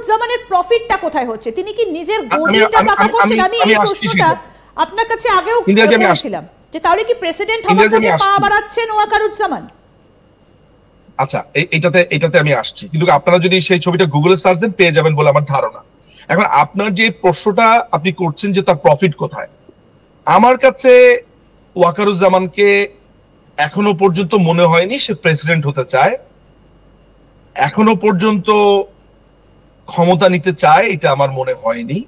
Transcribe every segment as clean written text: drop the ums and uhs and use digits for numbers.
ওয়াকারুজ্জামানের প্রফিটটা কোথায় হচ্ছে? তিনি কি নিজের গদিটা পাকা করছেন? আমি এই প্রশ্নটা আপনার কাছে আগেও করেছিলাম যে তাহলে কি প্রেসিডেন্ট হওয়ার কাছে পা বাড়াচ্ছেন ওয়াকারুজ্জামান? আচ্ছা, এটাতে আমি আসছি, কিন্তু আপনারা যদি সেই ছবিটা গুগলে সার্চ দেন পেয়ে যাবেন বলে আমার ধারণা। এখন আপনার যে প্রশ্নটা আপনি করছেন যে তার প্রফিট কোথায়, আমার কাছে ওয়াকারুজ্জামানকে এখনো পর্যন্ত মনে হয়নি সে প্রেসিডেন্ট হতে চায়, এখনো পর্যন্ত ক্ষমতা নিতে চায়, এটা আমার মনে হয়নি।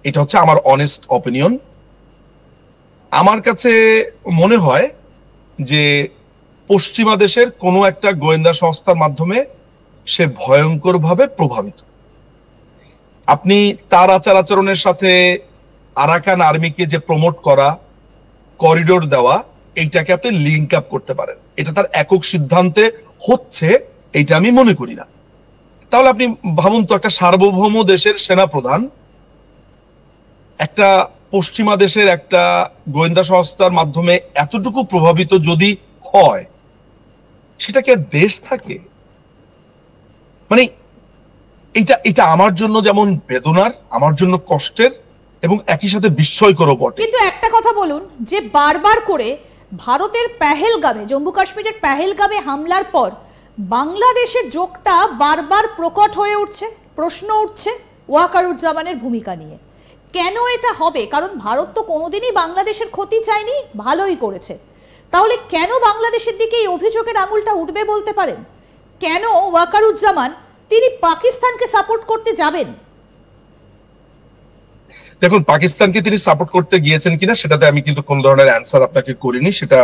এটা হচ্ছে আমার অনেস্ট অপিনিয়ন। আমার কাছে মনে হয় যে পশ্চিমা দেশের কোনো একটা গোয়েন্দা সংস্থার মাধ্যমে সে ভয়ঙ্করভাবে প্রভাবিত। আপনি তার আচার আচরণের সাথে আরাকান আর্মিকে যে প্রমোট করা, করিডোর দেওয়া, এইটাকে আপনি লিঙ্ক আপ করতে পারেন। এটা তার একক সিদ্ধান্তে হচ্ছে এইটা আমি মনে করি না। তাহলে আপনি ভাবুন তো, একটা সার্বভৌম দেশের সেনাপ্রধান একটা পশ্চিমা দেশের একটা গোয়েন্দা সংস্থার মাধ্যমে এতটুকু প্রভাবিত যদি হয়, সেটা কি আর দেশ থাকে? মানে এটা আমার জন্য যেমন বেদনার, আমার জন্য কষ্টের, এবং একই সাথে বিস্ময়করও বটে। কিন্তু একটা কথা বলুন, যে বারবার করে ভারতের পেহেলগামে, জম্মু কাশ্মীরের পেহেলগামে হামলার পর বাংলাদেশের যোগটা বারবার প্রকট হয়ে উঠছে, প্রশ্ন উঠছে ওয়াকারুজ্জামানের ভূমিকা নিয়ে। কেন এটা হবে? কারণ ভারত তো কোনোদিনই বাংলাদেশের ক্ষতি চায়নি, ভালোই করেছে। তাহলে কেন বাংলাদেশের দিকে এই অভিযোগের আঙুলটা উঠবে বলতে পারেন? কেন ওয়াকারুজ্জামান তিনি পাকিস্তানকে সাপোর্ট করতে যাবেন? দেখুন, পাকিস্তানকে তিনি সাপোর্ট করতে গিয়েছেন কিনা সেটাতে আমি কিন্তু কোন ধরনের অ্যানসার আপনাকে করিনি, সেটা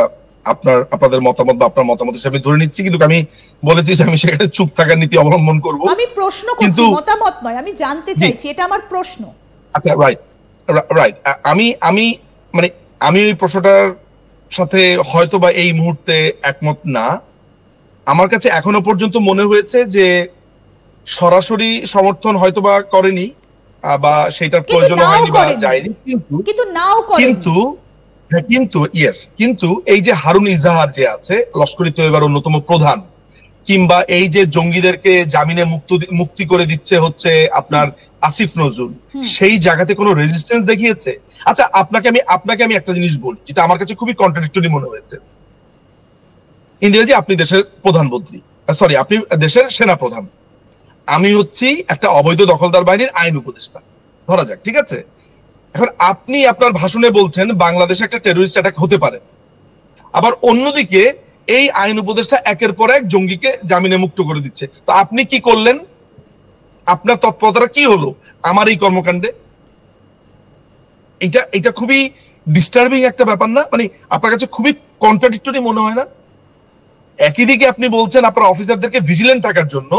আপনাদের মতামত বা আপনার মতামত হিসেবে ধরে নিচ্ছি। কিন্তু আমি বলেছি যে আমি সেখানে চুপ থাকার নীতি অবলম্বন করব। আমি প্রশ্ন করছি, মতামত নয়, আমি জানতে চাইছি, এটা আমার প্রশ্ন। আচ্ছা, রাইট। আমি ওই প্রশ্নটার সাথে হয়তো বা এই মুহূর্তে একমত না। আমার কাছে এখনো পর্যন্ত মনে হয়েছে যে সরাসরি সমর্থন হয়তো বা করেনি বা সেটার প্রয়োজন হয়নি বা যায়নি, কিন্তু এই যে হারুন ইজাহার যে আছে, লস্করি তৈয়বার অন্যতম প্রধান, কিংবা এই যে জঙ্গিদেরকে জামিনে মুক্তি করে দিচ্ছে হচ্ছে আপনার আসিফ নজরুল, সেই জায়গাতে কোনো রেজিস্ট্যান্স দেখিয়েছে? আচ্ছা, আপনাকে আমি একটা জিনিস বলি যেটা আমার কাছে খুবই কন্ট্রাডিক্টরি মনে হয়েছে। ইন্দিরাজি, আপনি দেশের প্রধানমন্ত্রী, সরি, আপনি দেশের সেনা প্রধান, আমি হচ্ছি একটা অবৈধ দখলদার বাহিনীর আইন উপদেষ্টা, ধরা যাক, ঠিক আছে? এখন আপনি আপনার ভাষণে বলছেন বাংলাদেশে একটা টেররিস্ট অ্যাটাক হতে পারে, আবার অন্যদিকে এই আইন উপদেষ্টা একের পর এক জঙ্গিকে জামিনে মুক্ত করে দিচ্ছে। তো আপনি কি করলেন? আপনার তৎপরতা কি হলো আমার এই কর্মকাণ্ডে? এটা খুবই ডিস্টার্বিং একটা ব্যাপার না? মানে আপনার কাছে খুবই কন্ট্রাডিক্টরি মনে হয় না? একই দিকে আপনি বলছেন আপনার অফিসারদেরকে ভিজিলেন্ট থাকার জন্য,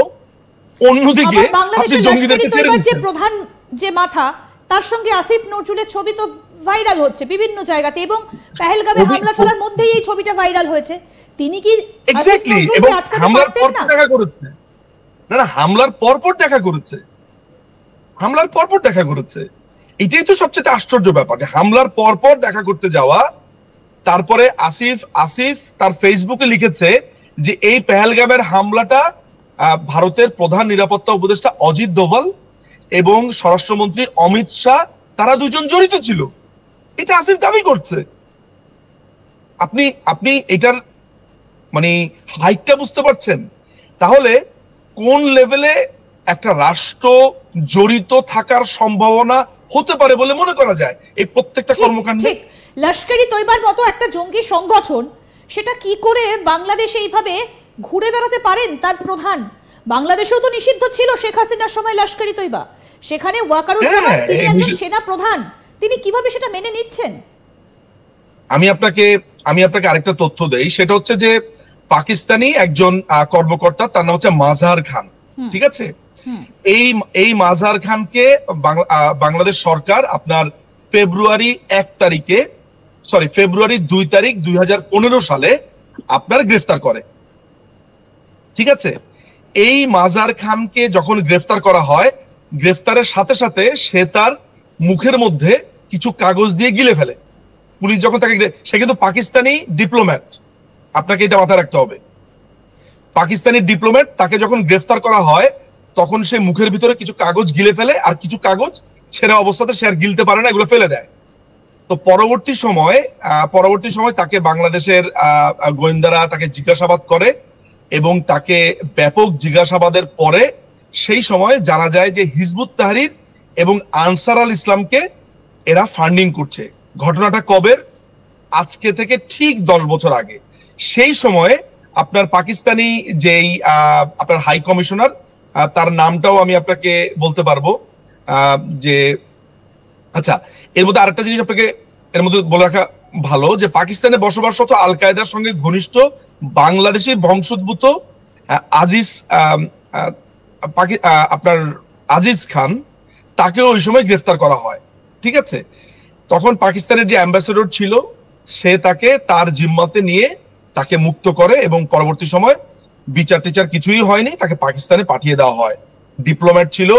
অন্যদিকে আপনি জঙ্গিদেরকে ছেড়ে দিচ্ছেন। যে প্রধান যে মাথা, তার সঙ্গে আসিফ নজরুলের ছবি তো ভাইরাল হচ্ছে বিভিন্ন জায়গাতে, এবং পেহেলগামে হামলা চলার মধ্যেই এই ছবিটা ভাইরাল হয়েছে। তিনি কি এক্স্যাক্টলি, এবং হামলার পর দেখা করেছে না, হামলার পরপর দেখা করেছে। এটাই তো সবচেয়ে আশ্চর্য ব্যাপার, যে হামলার পরপর দেখা করতে যাওয়া। তারপরে আসিফ তার ফেসবুকে লিখেছে যে এই পেহেলগামের হামলাটা ভারতের প্রধান নিরাপত্তা উপদেষ্টা অজিত দোভাল এবং স্বরাষ্ট্রমন্ত্রী অমিত শাহ, তারা দুজন জড়িত ছিল, এটা আসিফ দাবি করছে। আপনি এটার মানে হাইটটা বুঝতে পারছেন? তাহলে কোন লেভেলে একটা রাষ্ট্র জড়িত থাকার সম্ভাবনা হতে পারে বলে মনে করা যায় এই প্রত্যেকটা কর্মকাণ্ডে? লস্করি তৈবার মতো একটা জঙ্গি সংগঠন, সেটা কি করে বাংলাদেশে এইভাবে ঘুরে বেড়াতে পারেন তার প্রধান? বাংলাদেশেও তো নিষিদ্ধ ছিল শেখ হাসিনার সময় লস্করি তৈবা, সেখানে ওয়াকারুজ্জামান তিনি একজন সেনা প্রধান, তিনি কিভাবে সেটা মেনে নিচ্ছেন? আমি আপনাকে আরেকটা তথ্য দেই, সেটা হচ্ছে যে পাকিস্তানি একজন কর্মকর্তা, তার নাম হচ্ছে মাজহার খান, ঠিক আছে? এই মাজহার খানকে বাংলাদেশ সরকার আপনার ফেব্রুয়ারি 2 তারিখ 2015 সালে আপনার গ্রেফতার করে, ঠিক আছে? এই মাজহার খানকে যখন গ্রেফতার করা হয়, গ্রেফতারের সাথে সাথে সে তার মুখের মধ্যে কিছু কাগজ দিয়ে গিলে ফেলে। পুলিশ যখন তাকে, সে কিন্তু পাকিস্তানি ডিপ্লোম্যাট, আপনাকে এটা মাথায় রাখতে হবে। পাকিস্তানি ডিপ্লোম্যাট, তাকে যখন গ্রেফতার করা হয় তখন সে মুখের ভিতরে কিছু কাগজ গিলে ফেলে, আর কিছু কাগজ ছেঁড়া অবস্থাতে সে আর গিলতে পারে না, এগুলো ফেলে দেয়। তো পরবর্তী সময় তাকে বাংলাদেশের গোয়েন্দারা তাকে জিজ্ঞাসাবাদ করে, এবং তাকে ব্যাপক জিজ্ঞাসাবাদের পরে সেই সময় জানা যায় যে হিজবুত তাহরির এবং আনসার আল ইসলামকে এরা ফান্ডিং করছে। ঘটনাটা কবের? আজকে থেকে ঠিক 10 বছর আগে। সেই সময়ে আপনার পাকিস্তানি যেই আপনার হাই কমিশনার, তার নামটাও আমি আপনাকে বলতে পারবো, যে আচ্ছা, এর মধ্যে আরেকটা জিনিস আপনাকে এর মধ্যে বলে রাখা ভালো, যে পাকিস্তানে বসবাসরত আল কায়দার সঙ্গে ঘনিষ্ঠ বাংলাদেশি বংশোদ্ভূত আপনার আজিজ খান, তাকেও ওই সময় গ্রেফতার করা হয়। ঠিক আছে, তখন পাকিস্তানের যে অ্যাম্বাসেডর ছিল সে তাকে তার জিম্মাতে নিয়ে তাকে মুক্ত করে, এবং পরবর্তী সময় বিচার টিচার কিছুই হয়নি, তাকে পাকিস্তানে পাঠিয়ে দেওয়া হয়। ডিপ্লোম্যাট ছিল,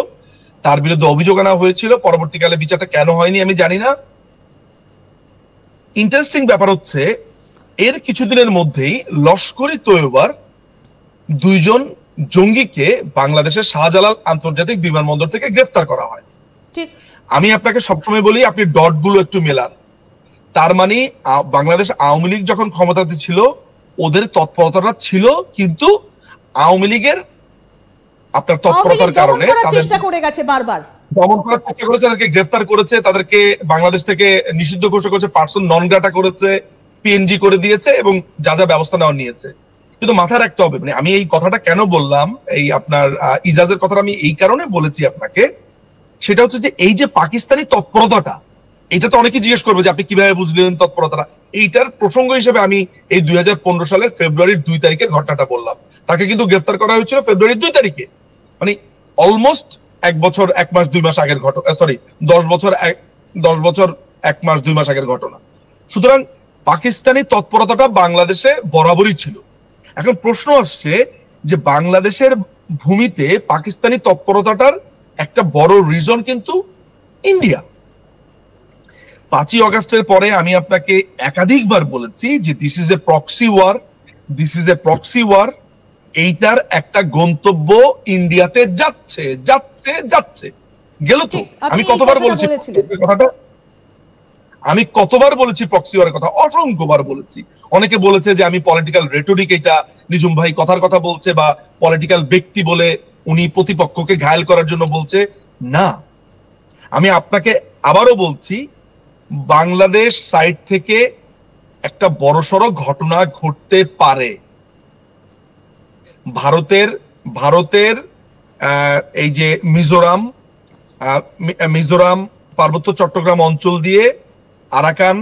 তার বিরুদ্ধে অভিযোগ আনা হয়েছিল, পরবর্তীকালে বিচারটা কেন হয়নি আমি জানি না। ইন্টারেস্টিং ব্যাপার হচ্ছে, এর কিছুদিনের মধ্যেই লস্করি তৈয়বার 2 জন জঙ্গিকে বাংলাদেশের শাহজালাল আন্তর্জাতিক বিমানবন্দর থেকে গ্রেফতার করা হয়। আমি আপনাকে সবসময় বলি, আপনি ডট গুলো একটু মেলান। তার মানে বাংলাদেশ আওয়ামী লীগ যখন ক্ষমতাতে ছিল, ওদের তৎপরতাটা ছিল, কিন্তু আওয়ামী লীগের আপনার তৎপরতার কারণে চেষ্টা করে গেছে, বারবার দমন করার চেষ্টা করেছে, তাদেরকে গ্রেফতার করেছে, তাদেরকে বাংলাদেশ থেকে নিষিদ্ধ ঘোষণা করেছে, পার্সন নন গ্রাটা করেছে, পিএনজি করে দিয়েছে, এবং যা যা ব্যবস্থা নেওয়া নিয়েছে। কিন্তু মাথায় রাখতে হবে, মানে আমি এই কথাটা কেন বললাম, এই আপনার ইজাজের কথাটা আমি এই কারণে বলেছি আপনাকে, সেটা হচ্ছে যে এই যে পাকিস্তানি তৎপরতাটা, এটা তো অনেকে জিজ্ঞেস করবে যে আপনি কিভাবে বুঝলেন তৎপরতাটা। এইটার প্রসঙ্গ হিসেবে আমি এই 2015 সালের ফেব্রুয়ারির 2 তারিখের ঘটনাটা বললাম। তাকে কিন্তু গ্রেফতার করা হয়েছিল ফেব্রুয়ারির 2 তারিখে, মানে অলমোস্ট 1 বছর 1 মাস 2 মাস আগের ঘটনা, সরি 10 বছর 1 মাস 2 মাস আগের ঘটনা। সুতরাং পাকিস্তানি তৎপরতাটা বাংলাদেশে বরাবরই ছিল। এখন প্রশ্ন আসছে যে বাংলাদেশের ভূমিতে পাকিস্তানি তৎপরতাটার একটা বড় রিজন কিন্তু ইন্ডিয়া। 5ই অগাস্টের পরে আমি আপনাকে একাধিকবার বলেছি যে this is a proxy war, এইটার একটা গন্তব্য ইন্ডিয়াতে যাচ্ছে যাচ্ছে যাচ্ছে গেল। তো আমি কতবার বলেছি কথাটা, আমি কতবার বলেছি প্রক্সি ওয়ারের কথা, অসংখ্যবার বলেছি। অনেকে বলেছে যে আমি পলিটিক্যাল রেটরিক, এটা নিঝুম ভাই কথার কথা বলছে, বা পলিটিক্যাল ব্যক্তি বলে উনি প্রতিপক্ষকে ঘায়েল করার জন্য বলছে। না, আমি আপনাকে আবারও বলছি, বাংলাদেশ সাইড থেকে একটা বড়সড় ঘটনা ঘটতে পারে। ভারতের এই যে মিজোরাম পার্বত্য চট্টগ্রাম অঞ্চল দিয়ে আরাকান